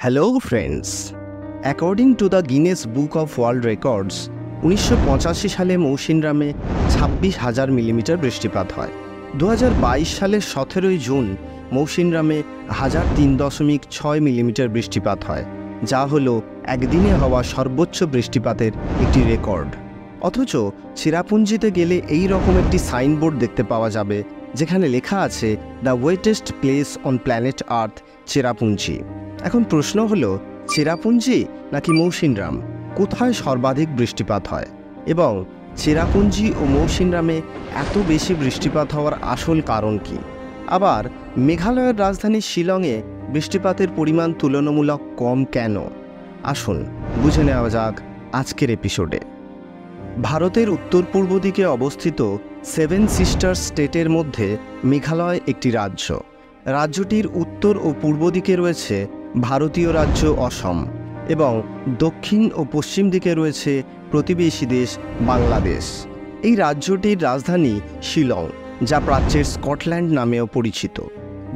Hello friends, according to the Guinness book of world records 1985 সালে মৌসিনরামে 26,000 millimetre বৃষ্টিপাত হয়। 2022 সালের 17 জুন মৌসিনরামে 1003.6 মিলিমিটার বৃষ্টিপাত হয়, যা হলো একদিনে হওয়া সর্বোচ্চ বৃষ্টিপাতের একটি রেকর্ড। অথচ চেরাপুঞ্জিতে গেলে এই রকম একটি সাইনবোর্ড দেখতে পাওয়া যাবে যেখানে লেখা আছে the wettest place on planet আর্থ চেরাপুঞ্জি। এখন প্রশ্ন হলো, চেরাপুঞ্জি নাকি মৌসিনরাম, কোথায় সর্বাধিক বৃষ্টিপাত হয় এবং চেরাপুঞ্জি ও মৌসিনরামে এত বেশি বৃষ্টিপাত হওয়ার আসল কারণ কি? আবার মেঘালয়ের রাজধানী শিলংয়ে বৃষ্টিপাতের পরিমাণ তুলনামূলক কম কেন? আসুন বুঝে নেওয়া যাক আজকের এপিসোডে। ভারতের উত্তর পূর্ব দিকে অবস্থিত সেভেন সিস্টার্স স্টেটের মধ্যে মেঘালয় একটি রাজ্য। রাজ্যটির উত্তর ও পূর্ব দিকে রয়েছে ভারতীয় রাজ্য অসম এবং দক্ষিণ ও পশ্চিম দিকে রয়েছে প্রতিবেশী দেশ বাংলাদেশ। এই রাজ্যটির রাজধানী শিলং, যা প্রাচ্যের স্কটল্যান্ড নামেও পরিচিত।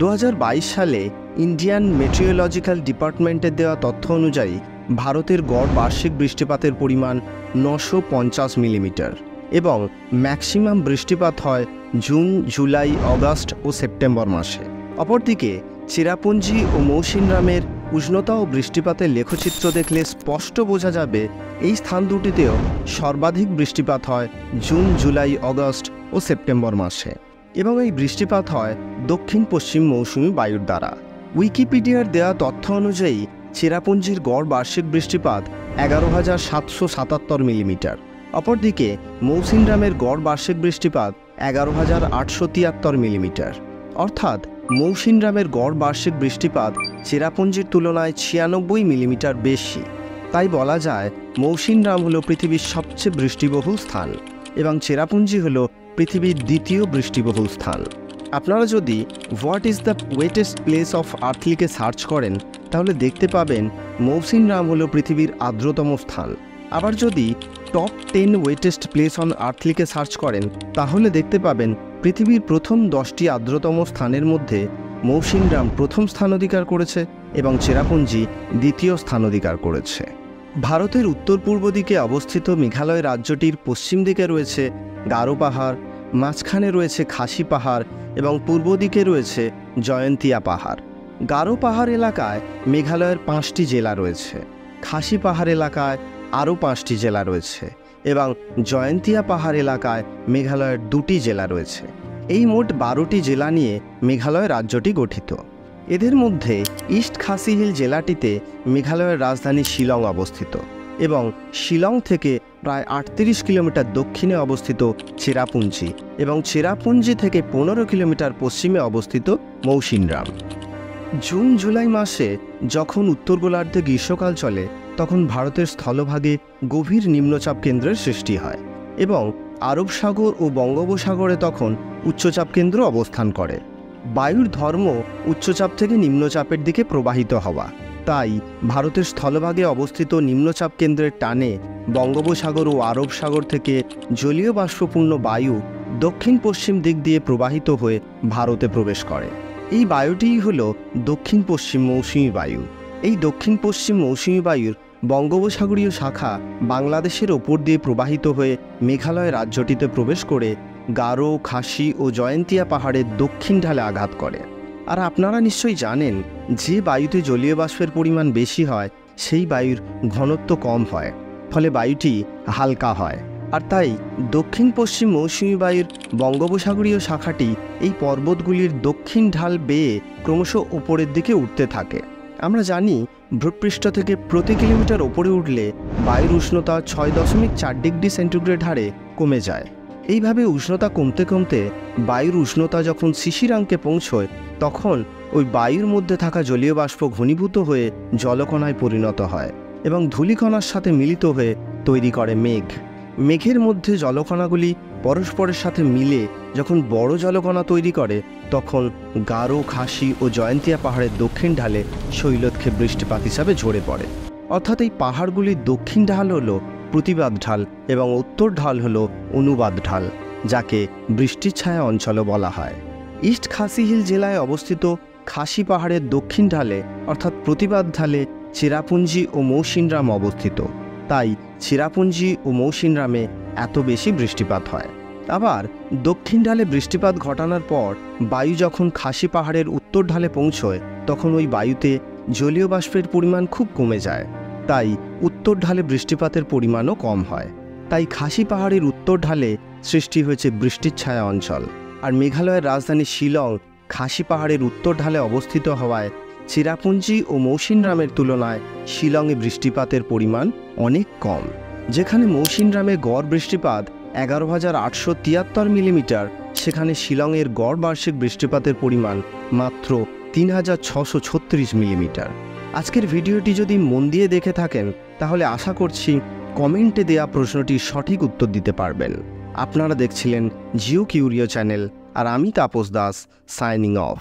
2022 সালে ইন্ডিয়ান মেট্রিওলজিক্যাল ডিপার্টমেন্টের দেওয়া তথ্য অনুযায়ী ভারতের গড় বার্ষিক বৃষ্টিপাতের পরিমাণ 950 মিলিমিটার এবং ম্যাক্সিমাম বৃষ্টিপাত হয় জুন, জুলাই, অগাস্ট ও সেপ্টেম্বর মাসে। অপরদিকে চেরাপুঞ্জি ও মৌসিনরামের উষ্ণতা ও বৃষ্টিপাতের লেখচিত্র দেখলে স্পষ্ট বোঝা যাবে এই স্থান দুটিতেও সর্বাধিক বৃষ্টিপাত হয় জুন, জুলাই, অগাস্ট ও সেপ্টেম্বর মাসে এবং এই বৃষ্টিপাত হয় দক্ষিণ পশ্চিম মৌসুমী বায়ুর দ্বারা। উইকিপিডিয়ার দেওয়া তথ্য অনুযায়ী চেরাপুঞ্জির গড় বার্ষিক বৃষ্টিপাত 11,777 মিলিমিটার। অপরদিকে মৌসিনরামের গড় বার্ষিক বৃষ্টিপাত 11,873 মিলিমিটার। অর্থাৎ মৌসিনরামের গড় বার্ষিক বৃষ্টিপাত চেরাপুঞ্জির তুলনায় 96 মিলিমিটার বেশি। তাই বলা যায় মৌসিনরাম হল পৃথিবীর সবচেয়ে বৃষ্টিবহুল স্থান এবং চেরাপুঞ্জি হল পৃথিবীর দ্বিতীয় বৃষ্টিবহুল স্থান। আপনারা যদি what is the wettest place of earth লিখে সার্চ করেন তাহলে দেখতে পাবেন মৌসিনরাম হল পৃথিবীর আর্দ্রতম স্থান। আবার যদি top 10 wettest place on earth লিখে সার্চ করেন তাহলে দেখতে পাবেন পৃথিবীর প্রথম 10টি আর্দ্রতম স্থানের মধ্যে মৌসিনরাম প্রথম স্থান অধিকার করেছে এবং চেরাপুঞ্জি দ্বিতীয় স্থান অধিকার করেছে। ভারতের উত্তর পূর্ব দিকে অবস্থিত মেঘালয় রাজ্যটির পশ্চিম দিকে রয়েছে গারো পাহাড়, মাঝখানে রয়েছে খাসি পাহাড় এবং পূর্ব দিকে রয়েছে জয়ন্তিয়া পাহাড়। গারো পাহাড় এলাকায় মেঘালয়ের 5টি জেলা রয়েছে, খাসি পাহাড় এলাকায় আরও 5টি জেলা রয়েছে এবং জয়ন্তিয়া পাহাড় এলাকায় মেঘালয়ের 2টি জেলা রয়েছে। এই মোট 12টি জেলা নিয়ে মেঘালয় রাজ্যটি গঠিত। এদের মধ্যে ইস্ট খাসি হিল জেলাটিতে মেঘালয়ের রাজধানী শিলং অবস্থিত এবং শিলং থেকে প্রায় 38 কিলোমিটার দক্ষিণে অবস্থিত চেরাপুঞ্জি এবং চেরাপুঞ্জি থেকে 15 কিলোমিটার পশ্চিমে অবস্থিত মৌসিনরাম। জুন, জুলাই মাসে যখন উত্তর গোলার্ধে গ্রীষ্মকাল চলে তখন ভারতের স্থলভাগে গভীর নিম্নচাপ কেন্দ্রের সৃষ্টি হয় এবং আরব সাগর ও বঙ্গোপসাগরে তখন উচ্চচাপ কেন্দ্র অবস্থান করে। বায়ুর ধর্ম উচ্চচাপ থেকে নিম্নচাপের দিকে প্রবাহিত হওয়া, তাই ভারতের স্থলভাগে অবস্থিত নিম্নচাপ কেন্দ্রের টানে বঙ্গোপসাগর ও আরব সাগর থেকে জলীয় বাষ্পপূর্ণ বায়ু দক্ষিণ পশ্চিম দিক দিয়ে প্রবাহিত হয়ে ভারতে প্রবেশ করে। এই বায়ুটিই হল দক্ষিণ পশ্চিম মৌসুমী বায়ু। এই দক্ষিণ পশ্চিম মৌসুমী বায়ুর বঙ্গোপসাগরীয় শাখা বাংলাদেশের ওপর দিয়ে প্রবাহিত হয়ে মেঘালয় রাজ্যটিতে প্রবেশ করে গারো, খাসি ও জয়ন্তিয়া পাহাড়ের দক্ষিণ ঢালে আঘাত করে। আর আপনারা নিশ্চয়ই জানেন যে বায়ুতে জলীয় বাষ্পের পরিমাণ বেশি হয় সেই বায়ুর ঘনত্ব কম হয়, ফলে বায়ুটি হালকা হয়। আর তাই দক্ষিণ পশ্চিম মৌসুমী বায়ুর বঙ্গোপসাগরীয় শাখাটি এই পর্বতগুলির দক্ষিণ ঢাল বেয়ে ক্রমশ উপরের দিকে উঠতে থাকে। আমরা জানি ভূপৃষ্ঠ থেকে প্রতি কিলোমিটার ওপরে উঠলে বায়ুর উষ্ণতা 6.4 ডিগ্রি সেন্টিগ্রেড হারে কমে যায়। এইভাবে উষ্ণতা কমতে কমতে বায়ুর উষ্ণতা যখন শিশিরাঙ্কে পৌঁছয় তখন ওই বায়ুর মধ্যে থাকা জলীয় বাষ্প ঘনীভূত হয়ে জলকণায় পরিণত হয় এবং ধূলিকণার সাথে মিলিত হয়ে তৈরি করে মেঘ। মেঘের মধ্যে জলকণাগুলি পরস্পরের সাথে মিলে যখন বড় জলকণা তৈরি করে তখন গারো, খাসি ও জয়ন্তিয়া পাহাড়ের দক্ষিণ ঢালে শৈলক্ষে বৃষ্টিপাত হিসাবে ঝরে পড়ে। অর্থাৎ এই পাহাড়গুলির দক্ষিণ ঢাল হল প্রতিবাদ ঢাল এবং উত্তর ঢাল হল অনুবাদ ঢাল, যাকে বৃষ্টির ছায়া অঞ্চলও বলা হয়। ইস্ট খাসি হিল জেলায় অবস্থিত খাসি পাহাড়ের দক্ষিণ ঢালে অর্থাৎ প্রতিবাদ ঢালে চেরাপুঞ্জি ও মৌসিনরাম অবস্থিত, তাই চেরাপুঞ্জি ও মৌসিনরামে এত বেশি বৃষ্টিপাত হয়। আবার দক্ষিণ ঢালে বৃষ্টিপাত ঘটানোর পর বায়ু যখন খাসি পাহাড়ের উত্তর ঢালে পৌঁছয় তখন ওই বায়ুতে জলীয় বাষ্পের পরিমাণ খুব কমে যায়, তাই উত্তর ঢালে বৃষ্টিপাতের পরিমাণও কম হয়। তাই খাসি পাহাড়ের উত্তর ঢালে সৃষ্টি হয়েছে বৃষ্টির ছায়া অঞ্চল। আর মেঘালয়ের রাজধানী শিলং খাসি পাহাড়ের উত্তর ঢালে অবস্থিত হওয়ায় চেরাপুঞ্জি ও মৌসিনরামের তুলনায় শিলংয়ে বৃষ্টিপাতের পরিমাণ অনেক কম। যেখানে মৌসিনরামে গড় বৃষ্টিপাত 11,873 মিলিমিটার, সেখানে শিলংয়ের গড় বার্ষিক বৃষ্টিপাতের পরিমাণ মাত্র 3,636 মিলিমিটার। আজকের ভিডিওটি যদি মন দিয়ে দেখে থাকেন তাহলে আশা করছি কমেন্টে দেয়া প্রশ্নটির সঠিক উত্তর দিতে পারবেন। আপনারা দেখছিলেন জিও কিউরিও চ্যানেল, আর আমি তাপস দাস, সাইনিং অফ।